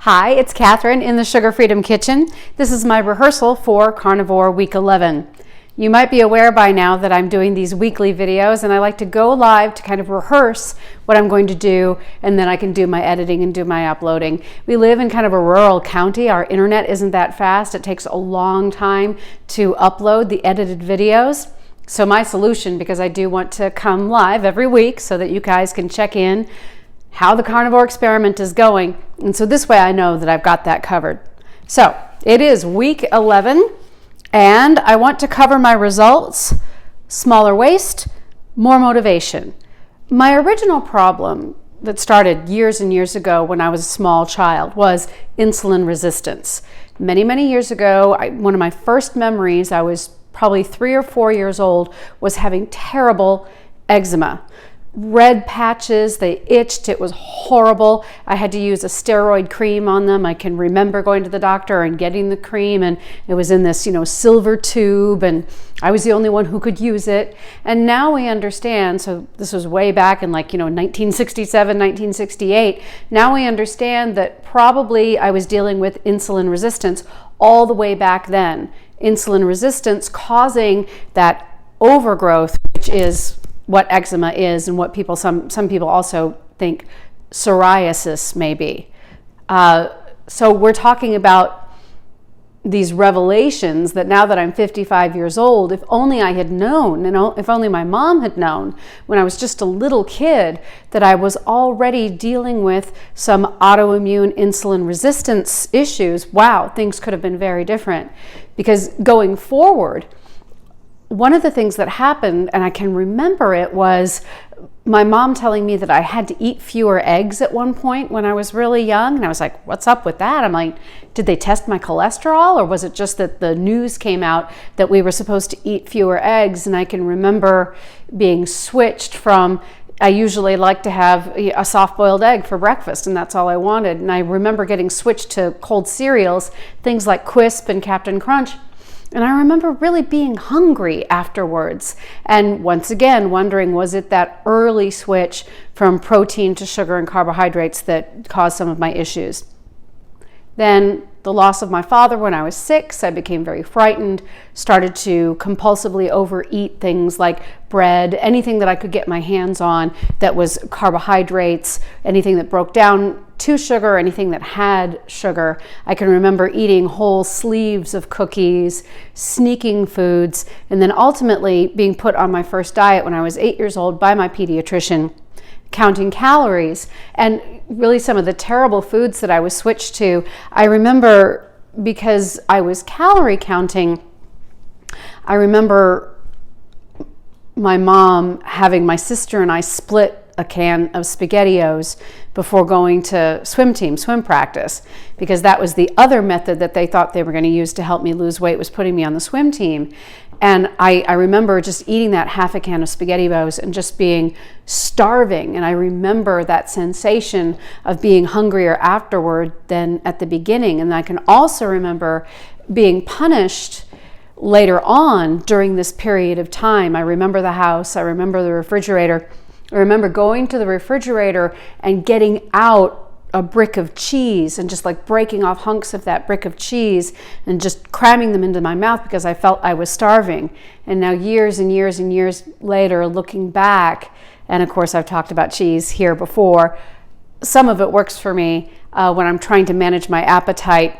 Hi, it's Catherine in the Sugar Freedom Kitchen. This is my rehearsal for Carnivore Week 11. You might be aware by now that I'm doing these weekly videos, and I like to go live to kind of rehearse what I'm going to do, and then I can do my editing and do my uploading. We live in kind of a rural county. Our internet isn't that fast. It takes a long time to upload the edited videos. So my solution, because I do want to come live every week so that you guys can check in how the carnivore experiment is going. And so this way I know that I've got that covered. So it is week 11, and I want to cover my results: smaller waist, more motivation. My original problem that started years and years ago when I was a small child was insulin resistance. Many, many years ago, one of my first memories, I was probably 3 or 4 years old, was having terrible eczema. Red patches, they itched, it was horrible. I had to use a steroid cream on them. I can remember going to the doctor and getting the cream, and it was in this, silver tube, and I was the only one who could use it. And now we understand, so this was way back in 1967, 1968. Now we understand that probably I was dealing with insulin resistance all the way back then. Insulin resistance causing that overgrowth, which is what eczema is, and what some people also think psoriasis may be. So we're talking about these revelations that now that I'm 55 years old, if only I had known, and if only my mom had known when I was just a little kid, that I was already dealing with some autoimmune insulin resistance issues, wow, things could have been very different. Because going forward, one of the things that happened, and I can remember it, was my mom telling me that I had to eat fewer eggs at one point when I was really young. And I was like, what's up with that? I'm like, did they test my cholesterol, or was it just that the news came out that we were supposed to eat fewer eggs? And I can remember being switched from, I usually like to have a soft-boiled egg for breakfast, and that's all I wanted. And I remember getting switched to cold cereals, things like Quisp and Captain Crunch. And I remember really being hungry afterwards. And once again, wondering, was it that early switch from protein to sugar and carbohydrates that caused some of my issues? Then the loss of my father when I was 6, I became very frightened, started to compulsively overeat things like bread, anything that I could get my hands on that was carbohydrates, anything that broke down to sugar, anything that had sugar. I can remember eating whole sleeves of cookies, sneaking foods, and then ultimately being put on my first diet when I was 8 years old by my pediatrician, counting calories. And really some of the terrible foods that I was switched to, I remember, because I was calorie counting, I remember my mom having my sister and I split a can of SpaghettiOs before going to swim practice, because that was the other method that they thought they were going to use to help me lose weight, was putting me on the swim team. And I remember just eating that half a can of SpaghettiOs and just being starving. And I remember that sensation of being hungrier afterward than at the beginning. And I can also remember being punished later on during this period of time. I remember the house, I remember the refrigerator. I remember going to the refrigerator and getting out a brick of cheese and just breaking off hunks of that brick of cheese and just cramming them into my mouth because I felt I was starving. And now years and years and years later, looking back, and of course I've talked about cheese here before, some of it works for me when I'm trying to manage my appetite.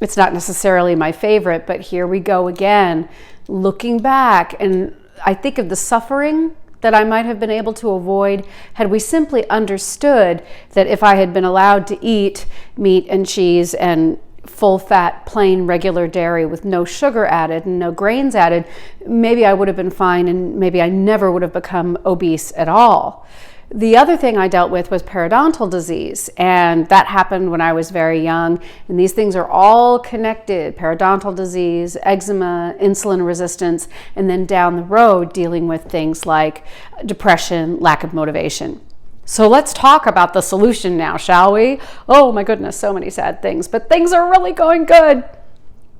It's not necessarily my favorite, but here we go again, looking back, and I think of the suffering that I might have been able to avoid had we simply understood that if I had been allowed to eat meat and cheese and full-fat, plain, regular dairy with no sugar added and no grains added, maybe I would have been fine, and maybe I never would have become obese at all. The other thing I dealt with was periodontal disease, and that happened when I was very young, and these things are all connected: periodontal disease, eczema, insulin resistance, and then down the road dealing with things like depression, lack of motivation. So let's talk about the solution now, shall we? Oh my goodness, so many sad things, but things are really going good.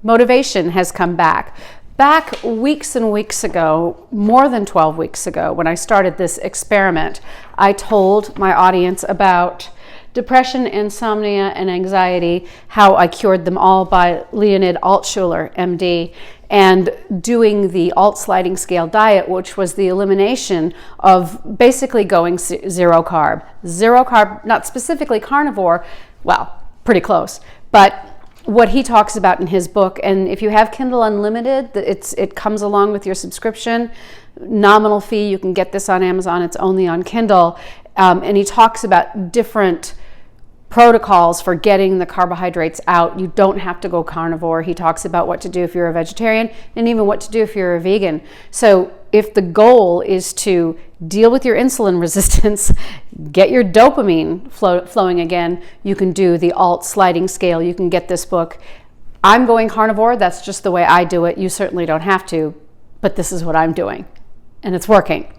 Motivation has come back. Back weeks and weeks ago, more than 12 weeks ago, when I started this experiment, I told my audience about Depression, Insomnia, and Anxiety, How I Cured Them All by Leonid Altshuler, MD, and doing the alt sliding scale diet, which was the elimination of basically going zero carb. Zero carb, not specifically carnivore, well, pretty close, but what he talks about in his book. And if you have Kindle Unlimited, it comes along with your subscription, nominal fee. You can get this on Amazon. It's only on Kindle. And he talks about different protocols for getting the carbohydrates out. You don't have to go carnivore. He talks about what to do if you're a vegetarian and even what to do if you're a vegan. So if the goal is to deal with your insulin resistance, get your dopamine flowing again, you can do the alt sliding scale. You can get this book. I'm going carnivore. That's just the way I do it. You certainly don't have to, but this is what I'm doing, and it's working.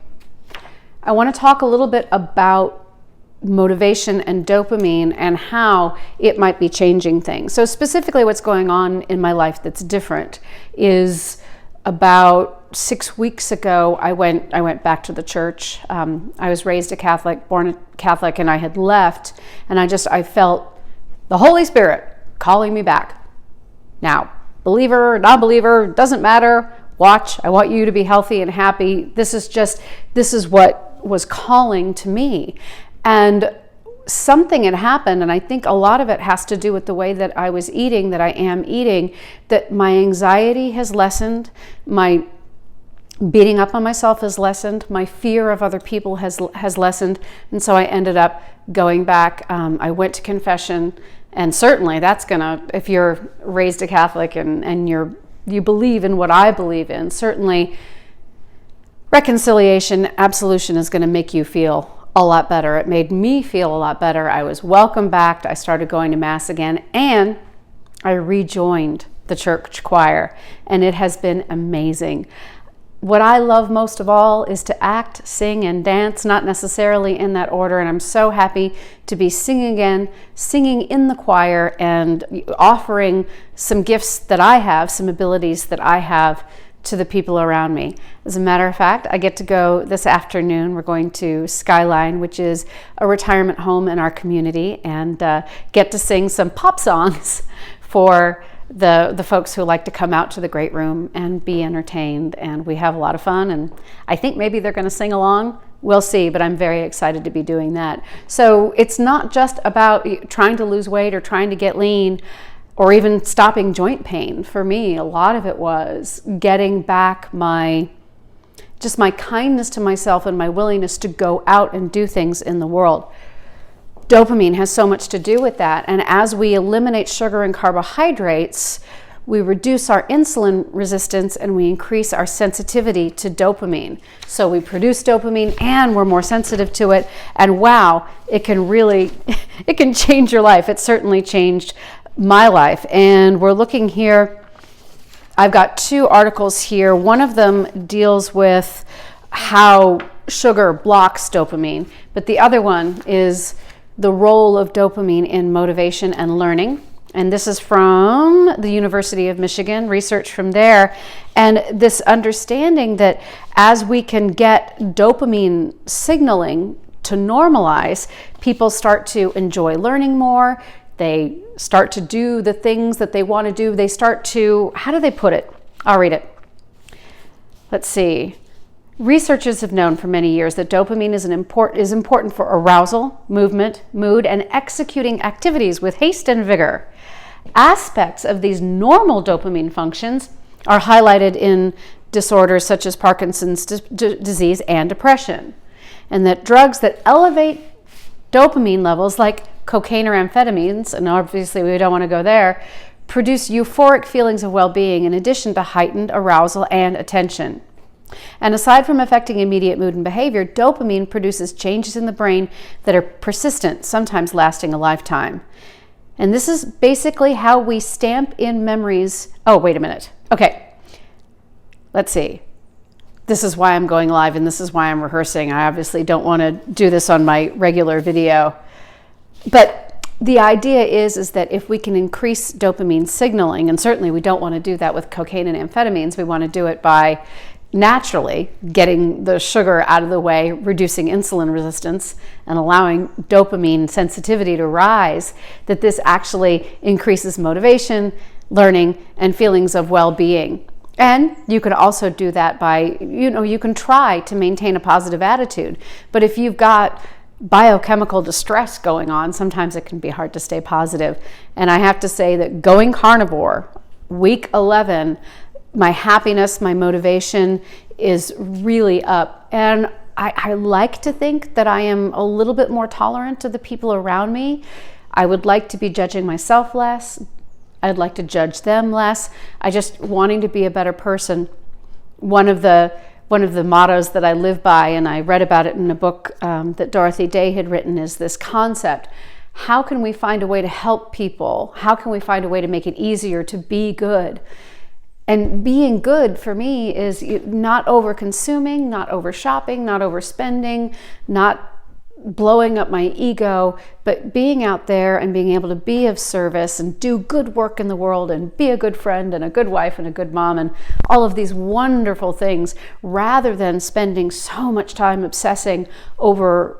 I want to talk a little bit about motivation and dopamine and how it might be changing things. So specifically what's going on in my life that's different is about 6 weeks ago, I went back to the church. I was raised a Catholic, born a Catholic, and I had left, and I felt the Holy Spirit calling me back. Now, believer, non-believer, doesn't matter. Watch. I want you to be healthy and happy. This is what was calling to me. And something had happened, and I think a lot of it has to do with the way that I was eating, that I am eating, that my anxiety has lessened, my beating up on myself has lessened, my fear of other people has lessened, and so I ended up going back. I went to confession, and certainly that's gonna, if you're raised a Catholic and you believe in what I believe in, certainly reconciliation, absolution is gonna make you feel a lot better. It made me feel a lot better. I was welcome back. I started going to Mass again, and I rejoined the church choir, and it has been amazing. What I love most of all is to act, sing, and dance, not necessarily in that order, and I'm so happy to be singing again, singing in the choir and offering some gifts that I have, some abilities that I have to the people around me. As a matter of fact, I get to go this afternoon. We're going to Skyline, which is a retirement home in our community, and get to sing some pop songs for the folks who like to come out to the great room and be entertained. And we have a lot of fun, and I think maybe they're going to sing along. We'll see, but I'm very excited to be doing that. So it's not just about trying to lose weight or trying to get lean, or even stopping joint pain. For me, a lot of it was getting back my kindness to myself and my willingness to go out and do things in the world. Dopamine has so much to do with that. And as we eliminate sugar and carbohydrates, we reduce our insulin resistance and we increase our sensitivity to dopamine. So we produce dopamine and we're more sensitive to it. And wow, it can change your life. It certainly changed my life. And we're looking here, I've got 2 articles here. One of them deals with how sugar blocks dopamine, but the other one is the role of dopamine in motivation and learning. And this is from the University of Michigan, research from there. And this understanding that as we can get dopamine signaling to normalize, people start to enjoy learning more. They start to do the things that they want to do. They start to, how do they put it? I'll read it. Let's see. Researchers have known for many years that dopamine is important for arousal, movement, mood, and executing activities with haste and vigor. Aspects of these normal dopamine functions are highlighted in disorders such as Parkinson's disease and depression. And that drugs that elevate dopamine levels, like cocaine or amphetamines, and obviously we don't want to go there, produce euphoric feelings of well-being in addition to heightened arousal and attention. And aside from affecting immediate mood and behavior, dopamine produces changes in the brain that are persistent, sometimes lasting a lifetime. And this is basically how we stamp in memories. Oh, wait a minute. Okay, let's see. This is why I'm going live, and this is why I'm rehearsing. I obviously don't want to do this on my regular video. But the idea is that if we can increase dopamine signaling, and certainly we don't want to do that with cocaine and amphetamines, we want to do it by naturally getting the sugar out of the way, reducing insulin resistance, and allowing dopamine sensitivity to rise, that this actually increases motivation, learning, and feelings of well-being. And you can also do that by, you can try to maintain a positive attitude. But if you've got biochemical distress going on, sometimes it can be hard to stay positive. And I have to say that going carnivore, week 11, my happiness, my motivation is really up. And I like to think that I am a little bit more tolerant to the people around me. I would like to be judging myself less. I'd like to judge them less. I just wanting to be a better person. One of the mottos that I live by, and I read about it in a book that Dorothy Day had written, is this concept: how can we find a way to help people? How can we find a way to make it easier to be good? And being good for me is not over consuming, not over shopping, not overspending, not blowing up my ego, but being out there and being able to be of service and do good work in the world and be a good friend and a good wife and a good mom and all of these wonderful things, rather than spending so much time obsessing over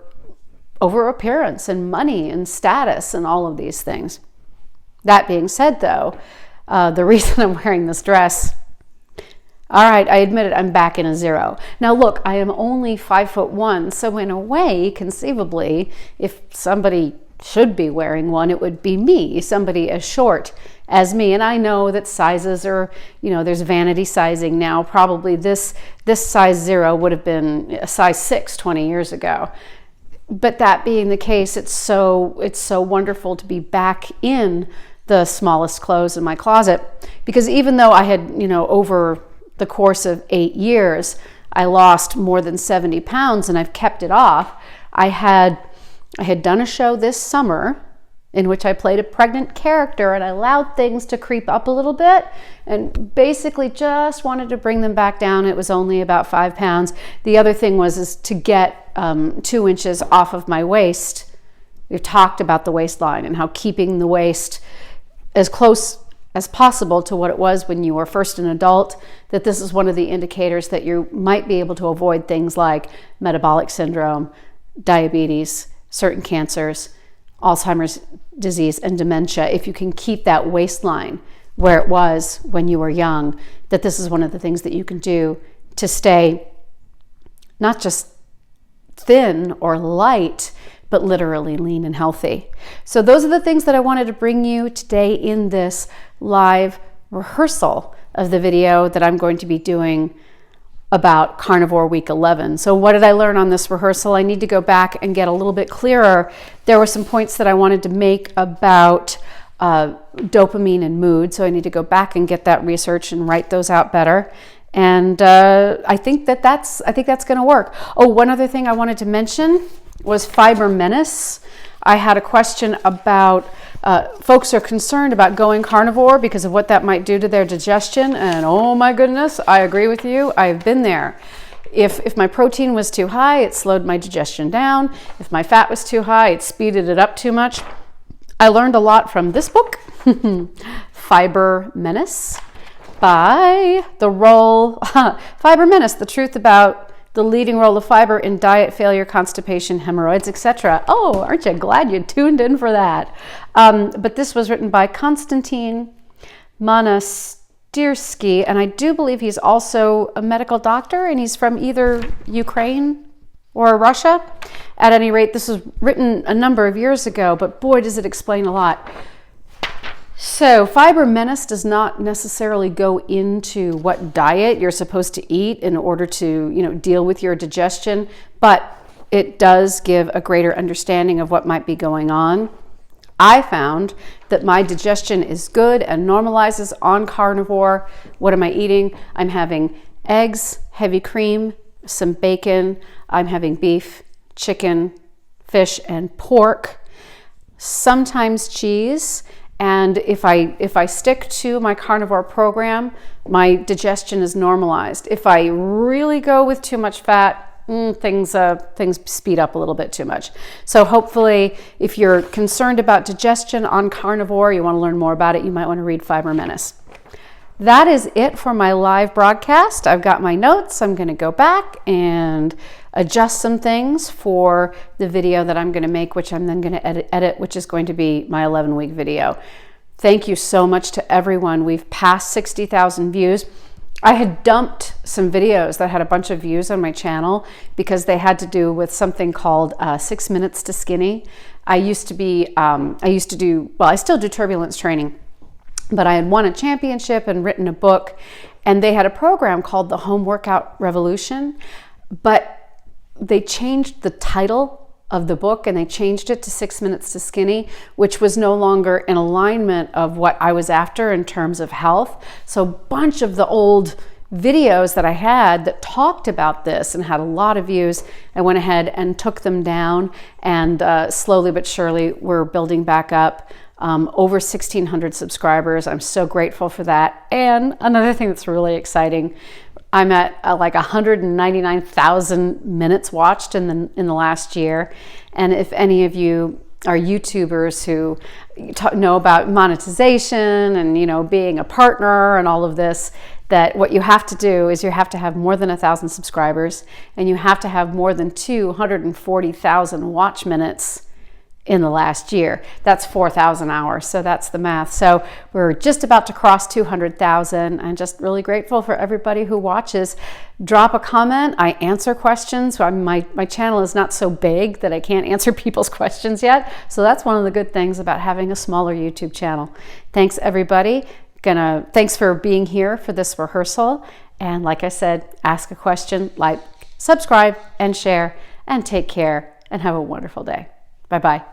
appearance and money and status and all of these things. That being said, though, the reason I'm wearing this dress, all right, I admit it, I'm back in a zero. Now look, I am only 5'1", so in a way, conceivably, if somebody should be wearing one, it would be me, somebody as short as me. And I know that sizes are, there's vanity sizing now. Probably this size 0 would have been a size 6 20 years ago. But that being the case, it's so wonderful to be back in the smallest clothes in my closet, because even though I had, over the course of 8 years, I lost more than 70 pounds and I've kept it off. I had done a show this summer in which I played a pregnant character, and I allowed things to creep up a little bit and basically just wanted to bring them back down. It was only about 5 pounds. The other thing is to get 2 inches off of my waist. We've talked about the waistline and how keeping the waist as close as possible to what it was when you were first an adult, that this is one of the indicators that you might be able to avoid things like metabolic syndrome, diabetes, certain cancers, Alzheimer's disease, and dementia. If you can keep that waistline where it was when you were young, that this is one of the things that you can do to stay not just thin or light, but literally lean and healthy. So those are the things that I wanted to bring you today in this live rehearsal of the video that I'm going to be doing about Carnivore Week 11. So what did I learn on this rehearsal? I need to go back and get a little bit clearer. There were some points that I wanted to make about dopamine and mood, so I need to go back and get that research and write those out better. And I think that's going to work. Oh, one other thing I wanted to mention was fiber menace. I had a question about folks are concerned about going carnivore because of what that might do to their digestion, and oh my goodness, I agree with you. I've been there. If my protein was too high, it slowed my digestion down. If my fat was too high, it speeded it up too much. I learned a lot from this book, Fiber Menace, by Fiber Menace, the truth about the leading role of fiber in diet failure, constipation, hemorrhoids, etc. Oh, aren't you glad you tuned in for that? But this was written by Konstantin Monastyrsky, and I do believe he's also a medical doctor, and he's from either Ukraine or Russia. At any rate, this was written a number of years ago, but boy, does it explain a lot. So fiber menace does not necessarily go into what diet you're supposed to eat in order to, deal with your digestion, but it does give a greater understanding of what might be going on. I found that my digestion is good and normalizes on carnivore. What am I eating? I'm having eggs, heavy cream, some bacon. I'm having beef, chicken, fish, and pork, sometimes cheese. And if I stick to my carnivore program, my digestion is normalized. If I really go with too much fat, things speed up a little bit too much. So hopefully, if you're concerned about digestion on carnivore, you want to learn more about it, you might want to read Fiber Menace. that is it for my live broadcast. I've got my notes. I'm going to go back and adjust some things for the video that I'm going to make, which I'm then going to edit, which is going to be my 11-week video. Thank you so much to everyone. We've passed 60,000 views. I had dumped some videos that had a bunch of views on my channel because they had to do with something called 6 minutes to skinny. I still do turbulence training, but I had won a championship and written a book, and they had a program called the Home Workout Revolution, but they changed the title of the book and they changed it to 6 minutes to skinny, which was no longer in alignment of what I was after in terms of health. So a bunch of the old videos that I had that talked about this and had a lot of views, I went ahead and took them down, and slowly but surely we're building back up. Over 1,600 subscribers. I'm so grateful for that. And another thing that's really exciting, I'm at like 199,000 minutes watched in the last year. And if any of you are YouTubers who know about monetization and being a partner and all of this, that what you have to do is you have to have more than 1,000 subscribers, and you have to have more than 240,000 watch minutes in the last year. That's 4,000 hours. So that's the math. So we're just about to cross 200,000. I'm just really grateful for everybody who watches. Drop a comment. I answer questions. My channel is not so big that I can't answer people's questions yet. So that's one of the good things about having a smaller YouTube channel. Thanks everybody. Thanks for being here for this rehearsal. And like I said, ask a question, like, subscribe, and share, and take care, and have a wonderful day. Bye-bye.